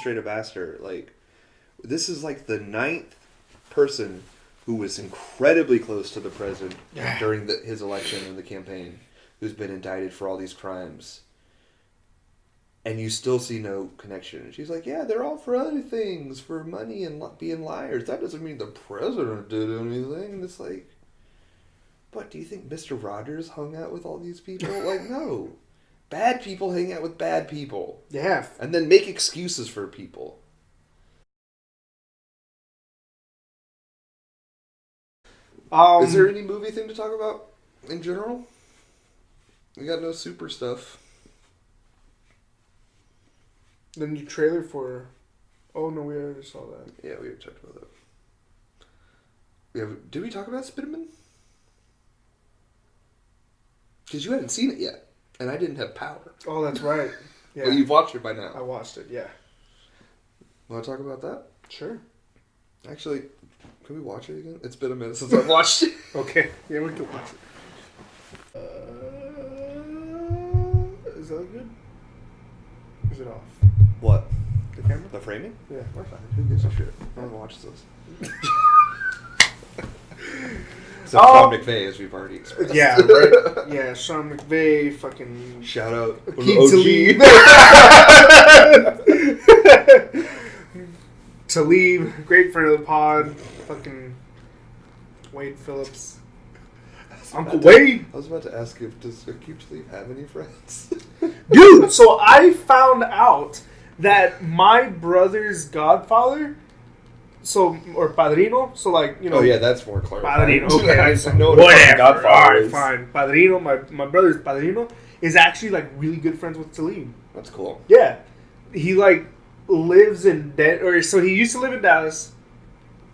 straight up asked her, like, this is like the 9th person who was incredibly close to the president during his election and the campaign, who's been indicted for all these crimes. And you still see no connection. And she's like, yeah, they're all for other things, for money and being liars. That doesn't mean the president did anything. And it's like, what, do you think Mr. Rogers hung out with all these people? Like, no. Bad people hang out with bad people. Yeah. And then make excuses for people. Is there any movie thing to talk about in general? We got no super stuff. The new trailer for... Oh, no, we already saw that. Yeah, we already talked about that. Did we talk about Spiderman? Because you hadn't seen it yet, and I didn't have power. Oh, that's right. Yeah. Well, you've watched it by now. I watched it, yeah. Want to talk about that? Sure. Actually, can we watch it again? It's been a minute since I've watched it. Okay. Yeah, we can watch it. Is that good? Is it off? What? The camera? The framing? Yeah. We're fine. Who gives a shit? No one watches this. So Sean McVay, as we've already expressed. Yeah, right. Yeah, Sean McVay, fucking... Shout out. Keep Talib, great friend of the pod. Fucking Wade Phillips. Uncle Wade. I was about to ask if does Keep Talib have any friends? Dude, so I found out that my brother's godfather, or padrino, so like, you know. Oh yeah, that's more clarifying. Padrino, okay. I know what Whatever. Godfather Alright, is. fine. Padrino, my brother's padrino, is actually like really good friends with Talib. That's cool. Yeah. He like lives in so he used to live in Dallas.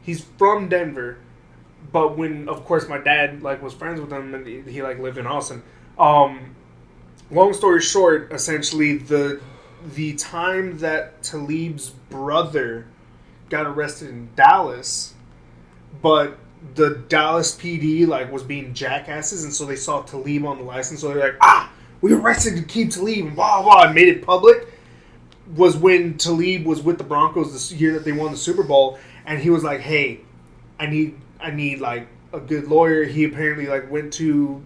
He's from Denver. But when, of course, my dad like was friends with him and he like lived in Austin. Long story short, essentially the time that Talib's brother got arrested in Dallas, but the Dallas PD like was being jackasses, and so they saw Talib on the license, so they're like, we arrested to keep Talib, and blah blah, and made it public. Was when Talib was with the Broncos this year that they won the Super Bowl, and he was like, hey, I need like a good lawyer. He apparently like went to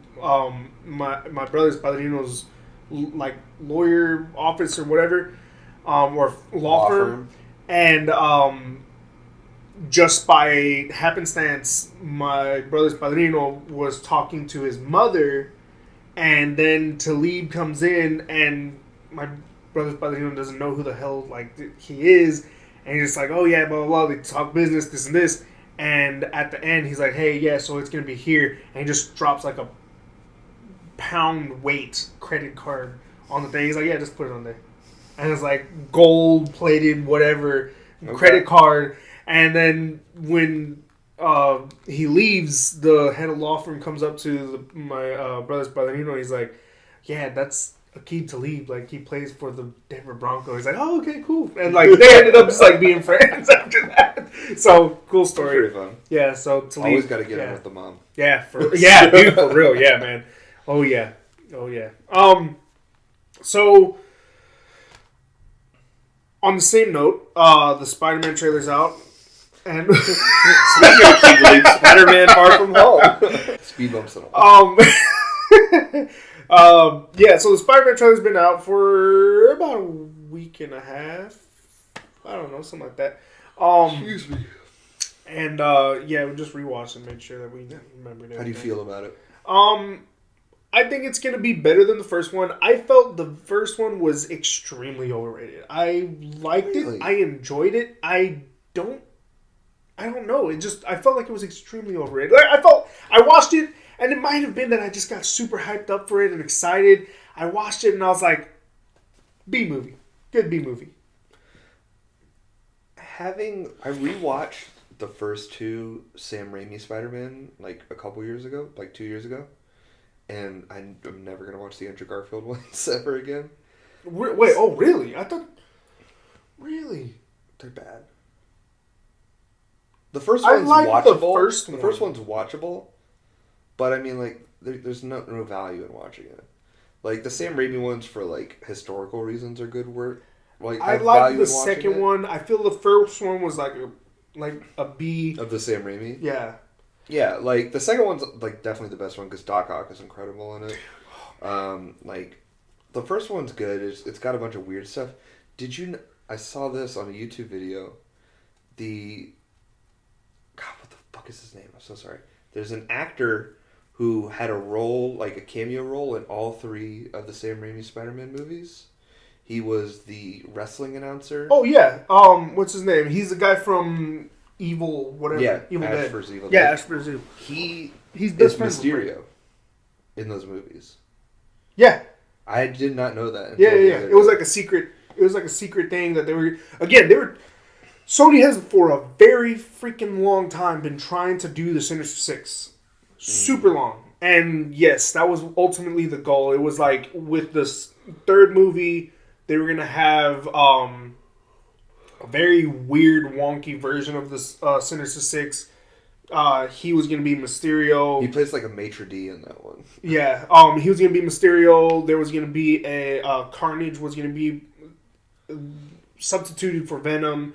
my brother's padrino's like lawyer office or whatever, or law firm. And just by happenstance, my brother's padrino was talking to his mother, and then Talib comes in, and my brother's padrino doesn't know who the hell like he is, and he's just like, oh yeah, blah blah blah. They talk business, this and this, and at the end he's like, hey yeah, so it's gonna be here, and he just drops like a pound weight credit card on the thing. He's like, yeah, just put it on there. And it's like gold plated whatever credit card. And then when he leaves, the head of law firm comes up to my brother's padrino. He's like, yeah, that's Aqib Talib. Like, he plays for the Denver Broncos. He's like, oh, okay, cool. And like they ended up just like being friends after that. So cool story. Pretty fun. Yeah. So Talib Always got to get in with the mom. Yeah. Dude, for real. Yeah, man. Oh yeah. So, on the same note, the Spider-Man trailer's out. And Speaking of Keep Talib, Spider-Man Far From Home. Speed bumps and all. Yeah, so the Spider-Man trailer's been out for about a week and a half. I don't know, something like that. Excuse me. And, yeah, we just rewatched and made sure that we remembered everything. How do you feel about it? I think it's going to be better than the first one. I felt the first one was extremely overrated. I liked it. I enjoyed it. I don't know. I felt like it was extremely overrated. Like, I watched it, and it might have been that I just got super hyped up for it and excited. I watched it, and I was like, B-movie. Good B-movie. I rewatched the first two Sam Raimi Spider-Man like a couple years ago, like 2 years ago. And I'm never going to watch the Andrew Garfield ones ever again. Wait, oh, really? I thought... Really? They're bad. The first one's watchable. The first one's watchable. But, I mean, like, there's no value in watching it. Like, the Sam Raimi ones for, like, historical reasons are good work. like I have liked value the in watching second it? one. I feel the first one was like a B. Of the Sam Raimi? Yeah. Yeah, like the second one's like definitely the best one because Doc Ock is incredible in it. Like the first one's good. It's got a bunch of weird stuff. Did you? I saw this on a YouTube video. God, what the fuck is his name? I'm so sorry. There's an actor who had a role, like a cameo role, in all three of the Sam Raimi Spider-Man movies. He was the wrestling announcer. Oh yeah. What's his name? He's the guy from Evil, whatever. Yeah, Evil Ash Dead. vs. Evil Yeah, Dead. Ash vs. Evil. He's He's best friends with Mysterio in those movies. Yeah. I did not know that. Yeah. It was like a secret. It was like a secret thing that they were. Again, they were. Sony has for a very freaking long time been trying to do the Sinister Six, super long. And yes, that was ultimately the goal. It was like with this third movie, they were gonna have a very weird, wonky version of this Sinister Six. He was gonna be Mysterio. He plays like a maitre d' in that one. Yeah. He was gonna be Mysterio. There was gonna be a Carnage was gonna be substituted for Venom.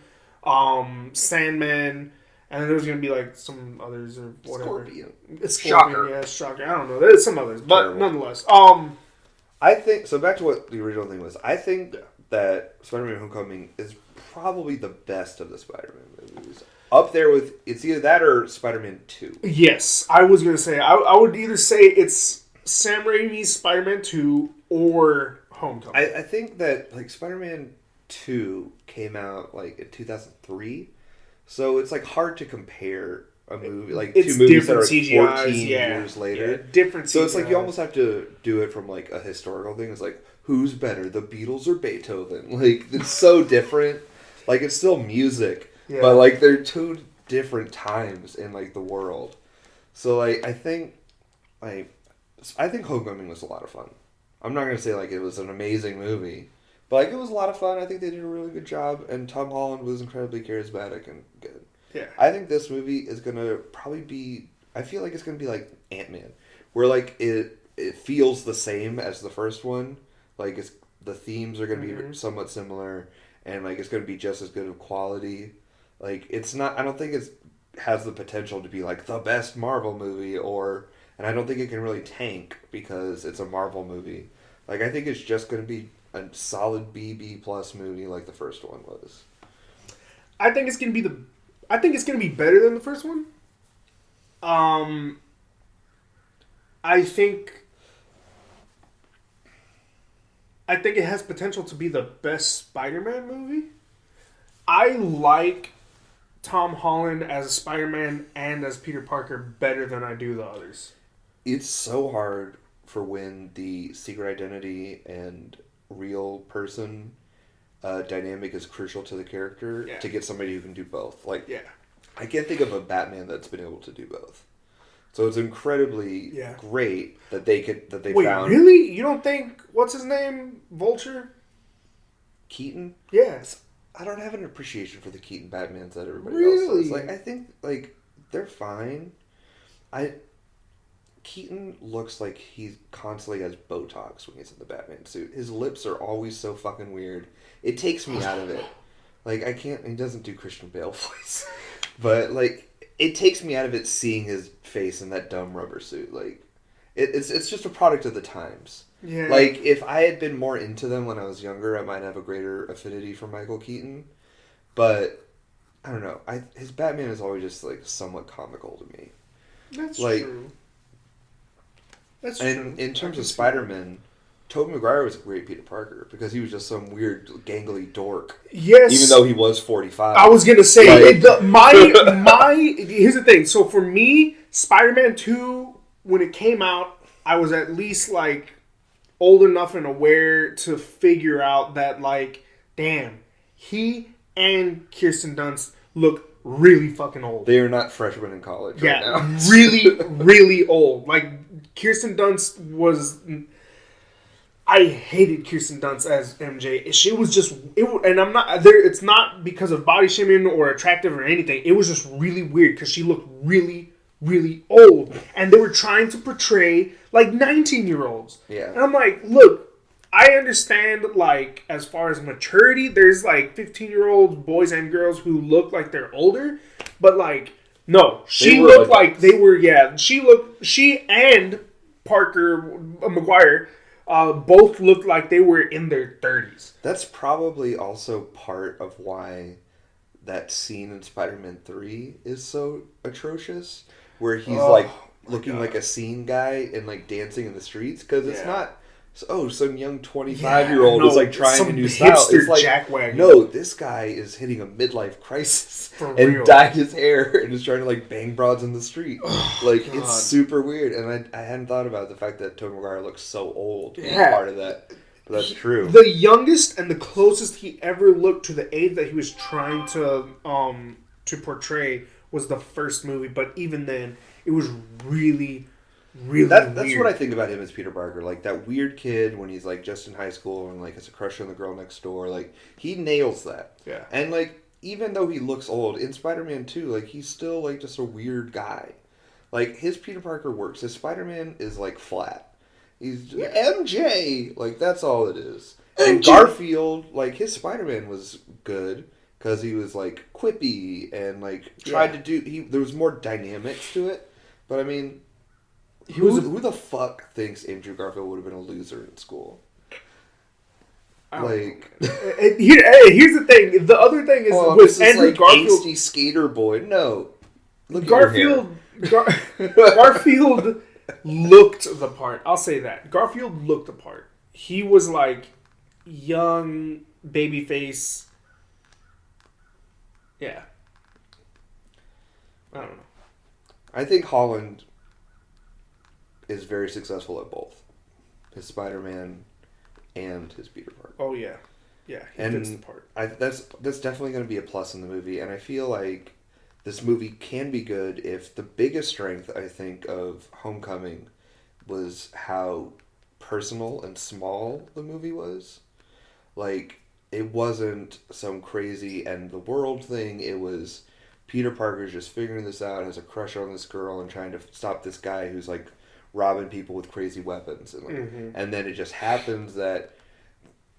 Sandman, and then there was gonna be like some others or whatever. Scorpion. It's Shocker. Yeah, Shocker. I don't know. There's some others, but Terrible. nonetheless. I think so. Back to what the original thing was. I think that Spider-Man: Homecoming is probably the best of the Spider-Man movies. Up there with it's either that or Spider-Man 2. Yes, I was gonna say I would either say it's Sam Raimi's Spider-Man 2 or Homecoming. I think that like Spider-Man 2 came out like in 2003, so it's like hard to compare a movie like it's two movies that are CGIs, 14 years later. Yeah, different. So it's like you CGIs. almost have to do it from like a historical thing. It's like who's better, the Beatles or Beethoven? Like it's so different. Like it's still music, but like they're two different times in like the world. So like I think Homecoming was a lot of fun. I'm not gonna say like it was an amazing movie. But like it was a lot of fun. I think they did a really good job, and Tom Holland was incredibly charismatic and good. Yeah. I think this movie is gonna probably be. I feel like it's gonna be like Ant-Man, where like it feels the same as the first one. Like it's the themes are gonna be somewhat similar, and like it's gonna be just as good of quality. Like it's not. I don't think it has the potential to be like the best Marvel movie, and I don't think it can really tank because it's a Marvel movie. Like I think it's just gonna be a solid B plus movie like the first one was. I think it's gonna be better than the first one. I think it has potential to be the best Spider-Man movie. I like Tom Holland as Spider-Man and as Peter Parker better than I do the others. It's so hard for when the secret identity and real person dynamic is crucial to the character to get somebody who can do both. Like, I can't think of a Batman that's been able to do both. So it's incredibly great that they Wait, found. Really? You don't think what's his name? Vulture? Keaton? Yes. I don't have an appreciation for the Keaton Batmans that everybody Really? else does. Like I think like they're fine. Keaton looks like he constantly has Botox when he's in the Batman suit. His lips are always so fucking weird. It takes me out of it. Like I can't. He doesn't do Christian Bale voice, but like it takes me out of it seeing his face in that dumb rubber suit. Like it's just a product of the times. Yeah. Like if I had been more into them when I was younger, I might have a greater affinity for Michael Keaton. But I don't know. His Batman is always just like somewhat comical to me. That's like, true. That's and true. in terms of Spider-Man, Tobey Maguire was a great Peter Parker because he was just some weird gangly dork. Yes. Even though he was 45. I was gonna say Like- my here's the thing. So for me, Spider-Man 2, when it came out, I was at least like old enough and aware to figure out that like, damn, he and Kirsten Dunst look really fucking old. They are not freshmen in college right now. really, really old. Like Kirsten Dunst was. I hated Kirsten Dunst as MJ. She was just and I'm not there. It's not because of body shaming or attractive or anything. It was just really weird because she looked really, really old, and they were trying to portray like 19-year-olds. Yeah. And I'm like, look, I understand, like, as far as maturity, there's, like, 15-year-olds, boys and girls who look like they're older. But, like, no. She looked like they were, she and Parker McGuire both looked like they were in their 30s. That's probably also part of why that scene in Spider-Man 3 is so atrocious. Where he's, looking like a scene guy and, like, dancing in the streets. Because it's not... some young 25-year-old is like trying a new style. It's like, jackwagon. No, this guy is hitting a midlife crisis and dyed his hair and is trying to like bang broads in the street. It's super weird. And I hadn't thought about the fact that Tobey Maguire looks so old. Yeah, part of that. But that's true. The youngest and the closest he ever looked to the age that he was trying to portray was the first movie. But even then, it was really that's weird. What I think about him as Peter Parker. Like, that weird kid when he's, like, just in high school and, like, has a crush on the girl next door. Like, he nails that. Yeah. And, like, even though he looks old, in Spider-Man 2, like, he's still, like, just a weird guy. Like, his Peter Parker works. His Spider-Man is, like, flat. He's MJ! Like, that's all it is. And Garfield, like, his Spider-Man was good because he was, like, quippy and, like, tried to do... there was more dynamics to it. But, I mean... Who the fuck thinks Andrew Garfield would have been a loser in school? Like, here's the thing. The other thing is with Andrew Garfield, angsty skater boy. No, look Garfield. Garfield looked the part. I'll say that Garfield looked the part. He was like young baby face. Yeah, I don't know. I think Holland is very successful at both his Spider-Man and his Peter Parker. Oh yeah, he fits the part. That's definitely going to be a plus in the movie, and I feel like this movie can be good if the biggest strength I think of Homecoming was how personal and small the movie was. Like, it wasn't some crazy end the world thing. It was Peter Parker's just figuring this out, has a crush on this girl, and trying to stop this guy who's like robbing people with crazy weapons, and and then it just happens that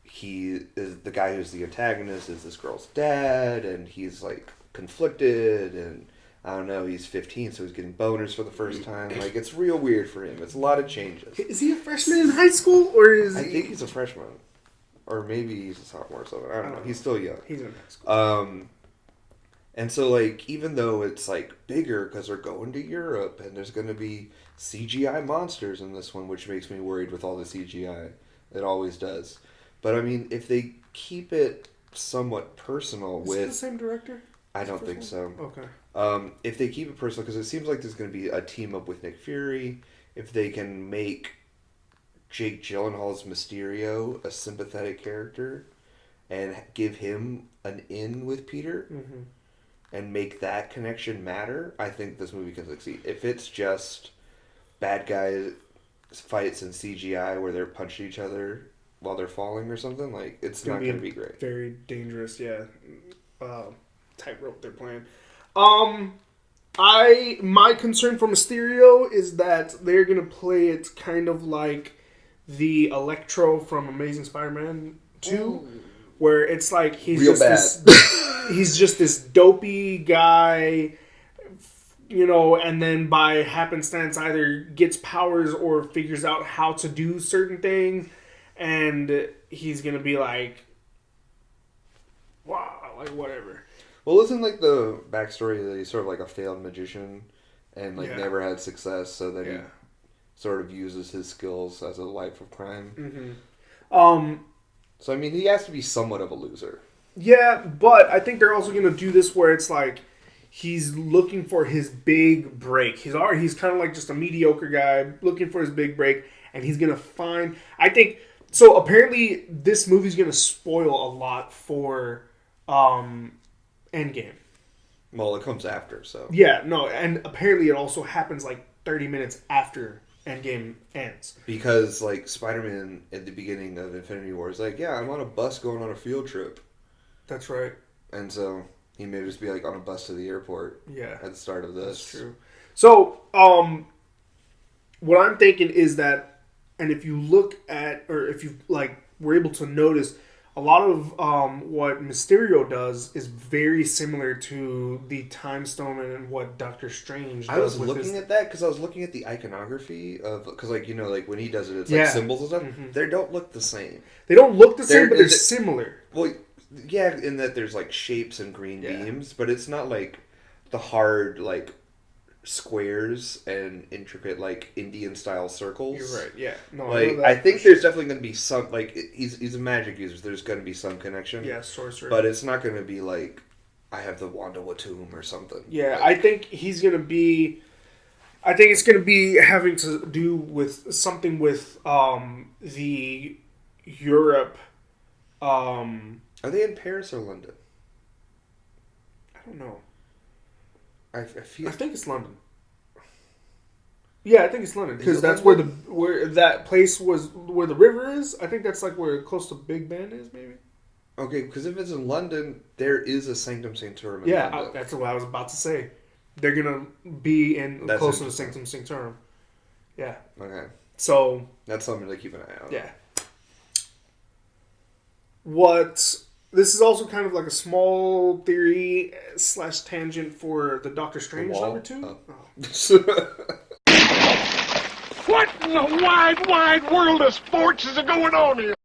he is the guy who's the antagonist is this girl's dad, and he's like conflicted, and I don't know, he's 15, so he's getting boners for the first time. Like, it's real weird for him. It's a lot of changes. Is he a freshman in high school, or is I think he's a freshman, or maybe he's a sophomore or something. I don't know. He's still young. He's in high school. And so, like, even though it's, like, bigger because they're going to Europe and there's going to be CGI monsters in this one, which makes me worried with all the CGI. It always does. But, I mean, if they keep it somewhat personal Is it the same director? I don't think so. Okay. If they keep it personal, because it seems like there's going to be a team-up with Nick Fury, if they can make Jake Gyllenhaal's Mysterio a sympathetic character and give him an in with Peter... and make that connection matter, I think this movie can succeed. If it's just bad guys fights in CGI where they're punching each other while they're falling or something, like, it's not going to be great. Very dangerous, yeah. Tightrope they're playing. My concern for Mysterio is that they're going to play it kind of like the Electro from Amazing Spider-Man 2, where it's like he's real just bad. He's just this dopey guy, you know, and then by happenstance either gets powers or figures out how to do certain things, and he's going to be like, wow, like whatever. Well, isn't like the backstory that he's sort of like a failed magician and like never had success, so that he sort of uses his skills as a life of crime? So, I mean, he has to be somewhat of a loser. Yeah, but I think they're also going to do this where it's like he's looking for his big break. He's kind of like just a mediocre guy looking for his big break, and he's going to find... I think... So, apparently, this movie's going to spoil a lot for Endgame. Well, it comes after, so... Yeah, no, and apparently it also happens like 30 minutes after Endgame ends. Because, like, Spider-Man at the beginning of Infinity War is like, yeah, I'm on a bus going on a field trip. That's right. And so he may just be like on a bus to the airport. Yeah. At the start of this. That's true. So, what I'm thinking is that, and if you look at, or if you like were able to notice a lot of what Mysterio does is very similar to the Time Stone and what Doctor Strange does. I was looking at that because I was looking at the iconography of, because like, you know, like when he does it, it's like symbols and stuff. Mm-hmm. They don't look the same. They don't look the same, but they're similar. Well, yeah, in that there's like shapes and green beams, but it's not like the hard like squares and intricate like Indian style circles. You're right. Yeah. No, like I think there's definitely going to be some, like, he's a magic user. So there's going to be some connection. Yeah, sorcerer. But it's not going to be like I have the Wanda Watum or something. Yeah, like, I think he's going to be. I think it's going to be having to do with something with the Europe. Are they in Paris or London? I don't know. I think it's London. Yeah, I think it's London because that's where that place was, where the river is. I think that's like where close to Big Ben is, maybe. Okay, because if it's in London, there is a Sanctum Sanctorum in London. That's what I was about to say. They're gonna be close to the Sanctum Sanctorum. Yeah. Okay. So that's something to keep an eye on. Yeah. This is also kind of like a small theory / tangent for the Doctor Strange number 2. Oh. What in the wide, wide world of sports is going on here?